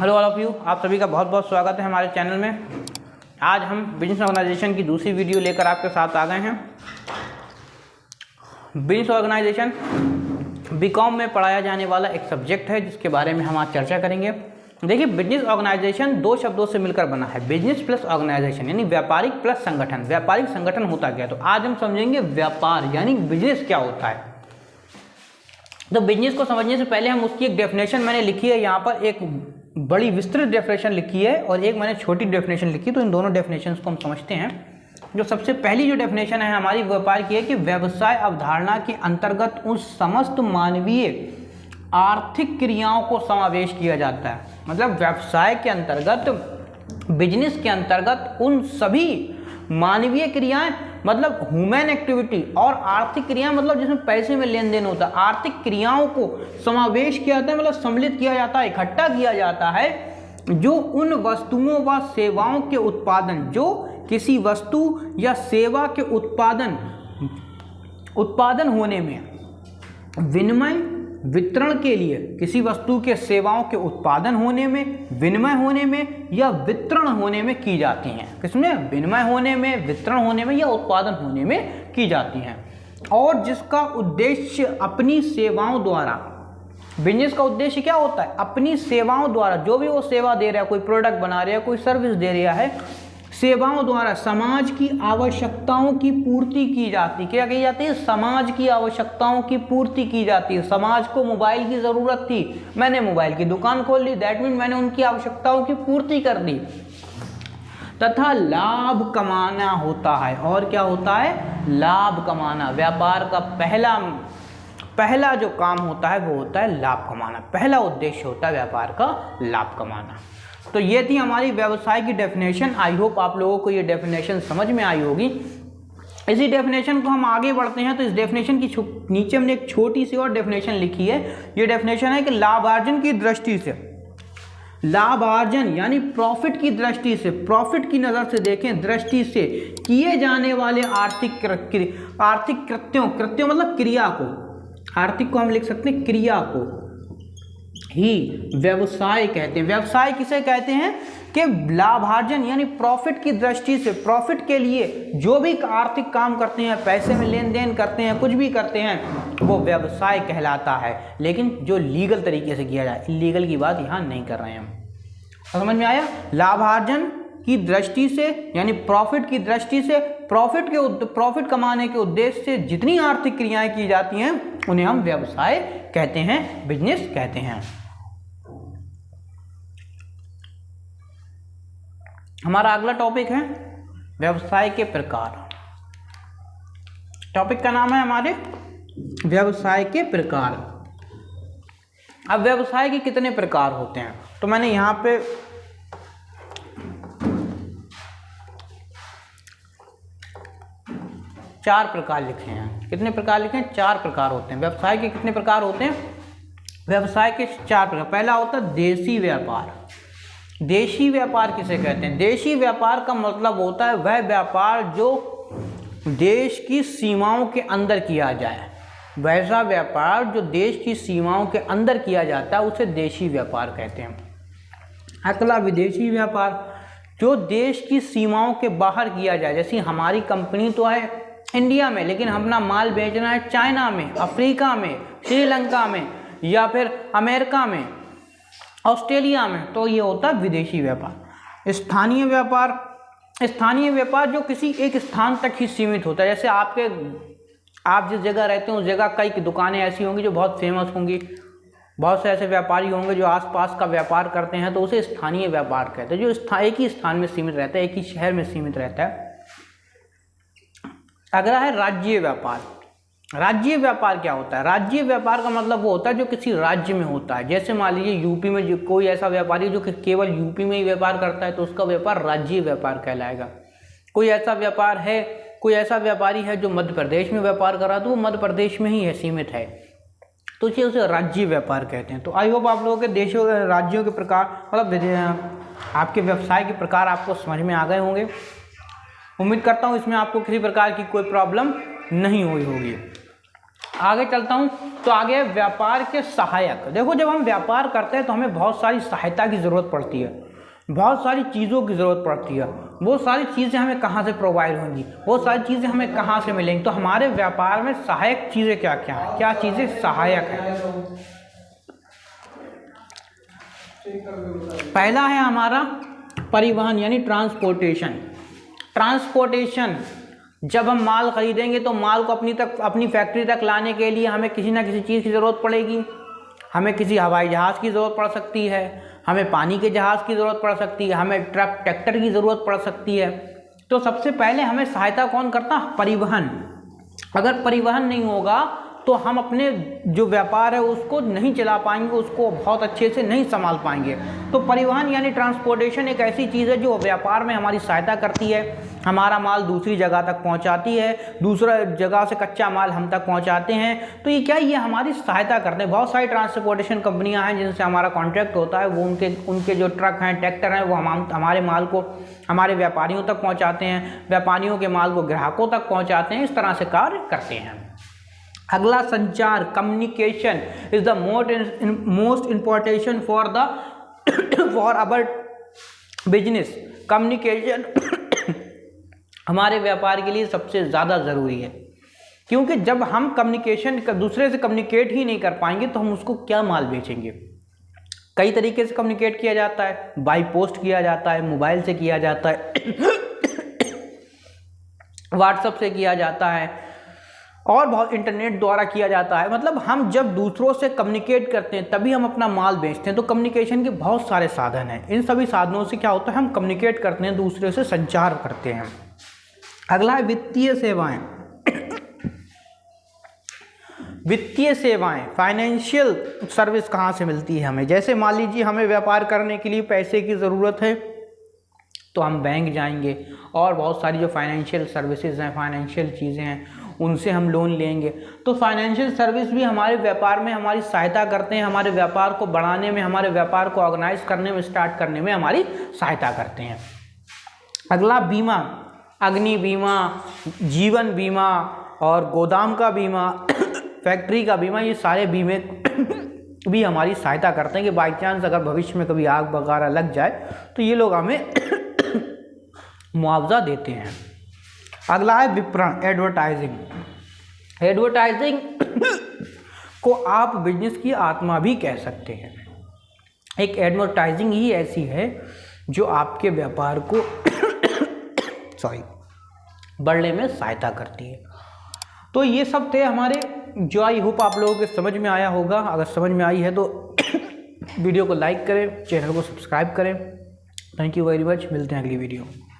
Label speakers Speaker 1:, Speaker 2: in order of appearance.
Speaker 1: Hello all of you, आप सभी का बहुत बहुत स्वागत है हमारे चैनल में। आज हम बिजनेस ऑर्गेनाइजेशन की दूसरी वीडियो लेकर आपके साथ आ गए हैं। बिजनेस ऑर्गेनाइजेशन बीकॉम में पढ़ाया जाने वाला एक सब्जेक्ट है जिसके बारे में हम आज चर्चा करेंगे। देखिए, बिजनेस ऑर्गेनाइजेशन दो शब्दों से मिलकर बना है, बिजनेस प्लस ऑर्गेनाइजेशन, यानी व्यापारिक प्लस संगठन। व्यापारिक संगठन होता क्या है, तो आज हम समझेंगे व्यापार यानी बिजनेस क्या होता है। तो बिजनेस को समझने से पहले हम उसकी एक डेफिनेशन मैंने लिखी है, यहाँ पर एक बड़ी विस्तृत डेफिनेशन लिखी है और एक मैंने छोटी डेफिनेशन लिखी, तो इन दोनों डेफिनेशंस को हम समझते हैं। जो सबसे पहली जो डेफिनेशन है हमारी व्यापार की है कि व्यवसाय अवधारणा के अंतर्गत उन समस्त मानवीय आर्थिक क्रियाओं को समावेश किया जाता है। मतलब व्यवसाय के अंतर्गत, बिजनेस के अंतर्गत उन सभी मानवीय क्रियाएं, मतलब ह्यूमन एक्टिविटी, और आर्थिक क्रियाएं मतलब जिसमें पैसे में लेन देन होता है, आर्थिक क्रियाओं को समावेश किया जाता है, मतलब सम्मिलित किया जाता है, इकट्ठा किया जाता है, जो उन वस्तुओं व सेवाओं के उत्पादन, जो किसी वस्तु या सेवा के उत्पादन होने में, विनिमय वितरण के लिए, किसी वस्तु के सेवाओं के उत्पादन होने में, विनिमय होने में या वितरण होने में की जाती हैं। किसमें? विनिमय होने में, वितरण होने में या उत्पादन होने में की जाती हैं। और जिसका उद्देश्य अपनी सेवाओं द्वारा, बिजनेस का उद्देश्य क्या होता है? अपनी सेवाओं द्वारा, जो भी वो सेवा दे रहा है, कोई प्रोडक्ट बना रहा है, कोई सर्विस दे रहा है, सेवाओं द्वारा समाज की आवश्यकताओं की पूर्ति की जाती है। क्या की जाती है? समाज की आवश्यकताओं की पूर्ति की जाती है। समाज को मोबाइल की ज़रूरत थी, मैंने मोबाइल की दुकान खोल ली, दैट मीन मैंने उनकी आवश्यकताओं की पूर्ति कर दी। तथा लाभ कमाना होता है। और क्या होता है? लाभ कमाना। व्यापार का पहला जो काम होता है वो होता है लाभ कमाना। पहला उद्देश्य होता है व्यापार का लाभ कमाना। तो ये थी हमारी व्यवसाय की डेफिनेशन। आई होप आप लोगों को ये डेफिनेशन समझ में आई होगी। इसी डेफिनेशन को हम आगे बढ़ते हैं तो इस डेफिनेशन की नीचे हमने एक छोटी सी और डेफिनेशन लिखी है। ये डेफिनेशन है कि लाभार्जन की दृष्टि से, लाभार्जन यानी प्रॉफिट की दृष्टि से, प्रॉफिट की नज़र से देखें, दृष्टि से किए जाने वाले आर्थिक कृत्यों मतलब क्रिया को, आर्थिक को हम लिख सकते हैं क्रिया को ही व्यवसाय कहते हैं। व्यवसाय किसे कहते हैं? कि लाभार्जन यानी प्रॉफिट की दृष्टि से, प्रॉफिट के लिए जो भी आर्थिक काम करते हैं, पैसे में लेन देन करते हैं, कुछ भी करते हैं, वो व्यवसाय कहलाता है। लेकिन जो लीगल तरीके से किया जाए, इलीगल की बात यहाँ नहीं कर रहे हैं हम। समझ में आया? लाभार्जन की दृष्टि से यानी प्रॉफिट की दृष्टि से, प्रॉफिट कमाने के उद्देश्य से जितनी आर्थिक क्रियाएं की जाती हैं उन्हें हम व्यवसाय कहते हैं, बिजनेस कहते हैं। हमारा अगला टॉपिक है व्यवसाय के प्रकार। टॉपिक का नाम है हमारे व्यवसाय के प्रकार। अब व्यवसाय के कितने प्रकार होते हैं, तो मैंने यहाँ पे चार प्रकार लिखे हैं। कितने प्रकार लिखे हैं? चार प्रकार होते हैं। व्यवसाय के कितने प्रकार होते हैं? व्यवसाय के चार प्रकार। पहला होता है देशी व्यापार। देशी व्यापार किसे कहते हैं? देशी व्यापार का मतलब होता है वह व्यापार जो देश की सीमाओं के अंदर किया जाए। वैसा व्यापार जो देश की सीमाओं के अंदर किया जाता है उसे देशी व्यापार कहते हैं। अगला विदेशी व्यापार, जो देश की सीमाओं के बाहर किया जाए। जैसे हमारी कंपनी तो है इंडिया में, लेकिन अपना माल बेचना है चाइना में, अफ्रीका में, श्रीलंका में, या फिर अमेरिका में, ऑस्ट्रेलिया में, तो ये होता है विदेशी व्यापार। स्थानीय व्यापार, स्थानीय व्यापार जो किसी एक स्थान तक ही सीमित होता है। जैसे आप जिस जगह रहते हैं उस जगह कई दुकानें ऐसी होंगी जो बहुत फेमस होंगी, बहुत से ऐसे व्यापारी होंगे जो आसपास का व्यापार करते हैं, तो उसे स्थानीय व्यापार कहते हैं, जो एक ही स्थान में सीमित रहता है, एक ही शहर में सीमित रहता है। अगला है राज्य व्यापार। राज्य व्यापार क्या होता है? राज्य व्यापार का मतलब वो होता है जो किसी राज्य में होता है। जैसे मान लीजिए यूपी में जो कोई ऐसा व्यापारी जो कि केवल यूपी में ही व्यापार करता है तो उसका व्यापार राज्य व्यापार कहलाएगा। कोई ऐसा व्यापार है, कोई ऐसा व्यापारी है जो मध्य प्रदेश में व्यापार कर रहा है तो वो मध्य प्रदेश में ही है, सीमित है, तो इसे उसे राज्य व्यापार कहते हैं। तो आई होप आप लोगों के देशों, राज्यों के प्रकार, मतलब आपके व्यवसाय के प्रकार आपको समझ में आ गए होंगे। उम्मीद करता हूँ इसमें आपको किसी प्रकार की कोई प्रॉब्लम नहीं हुई होगी। आगे चलता हूँ तो आगे व्यापार के सहायक। देखो जब हम व्यापार करते हैं तो हमें बहुत सारी सहायता की ज़रूरत पड़ती है, बहुत सारी चीज़ों की ज़रूरत पड़ती है। वो सारी चीज़ें हमें कहाँ से प्रोवाइड होंगी, वो सारी चीज़ें हमें कहाँ से मिलेंगी। तो हमारे व्यापार में सहायक चीज़ें क्या क्या हैं, क्या चीज़ें सहायक हैं। पहला है हमारा परिवहन यानी ट्रांसपोर्टेशन। ट्रांसपोर्टेशन, जब हम माल खरीदेंगे तो माल को अपनी फैक्ट्री तक लाने के लिए हमें किसी ना किसी चीज़ की ज़रूरत पड़ेगी। हमें किसी हवाई जहाज़ की ज़रूरत पड़ सकती है, हमें पानी के जहाज़ की ज़रूरत पड़ सकती है, हमें ट्रक ट्रैक्टर की ज़रूरत पड़ सकती है। तो सबसे पहले हमें सहायता कौन करता? परिवहन। अगर परिवहन नहीं होगा तो हम अपने जो व्यापार है उसको नहीं चला पाएंगे, उसको बहुत अच्छे से नहीं संभाल पाएंगे। तो परिवहन यानी ट्रांसपोर्टेशन एक ऐसी चीज़ है जो व्यापार में हमारी सहायता करती है। हमारा माल दूसरी जगह तक पहुंचाती है, दूसरा जगह से कच्चा माल हम तक पहुंचाते हैं। तो ये क्या, ये हमारी सहायता करते हैं। बहुत सारी ट्रांसपोर्टेशन कंपनियां हैं जिनसे हमारा कॉन्ट्रैक्ट होता है, वो उनके जो ट्रक हैं, ट्रैक्टर हैं, वो हमारे माल को हमारे व्यापारियों तक पहुँचाते हैं, व्यापारियों के माल को ग्राहकों तक पहुँचाते हैं। इस तरह से कार्य करते हैं। अगला संचार, communication is the most importation for our business. Communication हमारे व्यापार के लिए सबसे ज़्यादा ज़रूरी है, क्योंकि जब हम कम्युनिकेशन दूसरे से कम्युनिकेट ही नहीं कर पाएंगे तो हम उसको क्या माल बेचेंगे। कई तरीके से कम्युनिकेट किया जाता है, बाई पोस्ट किया जाता है, मोबाइल से किया जाता है, व्हाट्सएप से किया जाता है, और बहुत इंटरनेट द्वारा किया जाता है। मतलब हम जब दूसरों से कम्युनिकेट करते हैं तभी हम अपना माल बेचते हैं। तो कम्युनिकेशन के बहुत सारे साधन हैं। इन सभी साधनों से क्या होता है, हम कम्युनिकेट करते हैं, दूसरे से संचार करते हैं। अगला है वित्तीय सेवाएं। वित्तीय सेवाएं, फाइनेंशियल सर्विस कहाँ से मिलती है हमें। जैसे मान लीजिए हमें व्यापार करने के लिए पैसे की ज़रूरत है तो हम बैंक जाएंगे और बहुत सारी जो फाइनेंशियल सर्विसेज हैं, फाइनेंशियल चीज़ें हैं, उनसे हम लोन लेंगे। तो फाइनेंशियल सर्विस भी हमारे व्यापार में हमारी सहायता करते हैं, हमारे व्यापार को बढ़ाने में, हमारे व्यापार को ऑर्गेनाइज करने में, स्टार्ट करने में हमारी सहायता करते हैं। अगला बीमा, अग्नि बीमा, जीवन बीमा और गोदाम का बीमा, फैक्ट्री का बीमा, ये सारे बीमे भी हमारी सहायता करते हैं कि बाई चांस अगर भविष्य में कभी आग वगैरह लग जाए तो ये लोग हमें मुआवजा देते हैं। अगला है विपणन, एडवर्टाइजिंग। एडवर्टाइजिंग को आप बिजनेस की आत्मा भी कह सकते हैं। एक एडवर्टाइजिंग ही ऐसी है जो आपके व्यापार को बढ़ने में सहायता करती है। तो ये सब थे हमारे, जो आई होप आप लोगों के समझ में आया होगा। अगर समझ में आई है तो वीडियो को लाइक करें, चैनल को सब्सक्राइब करें। Thank you very much. मिलते हैं अगली वीडियो में।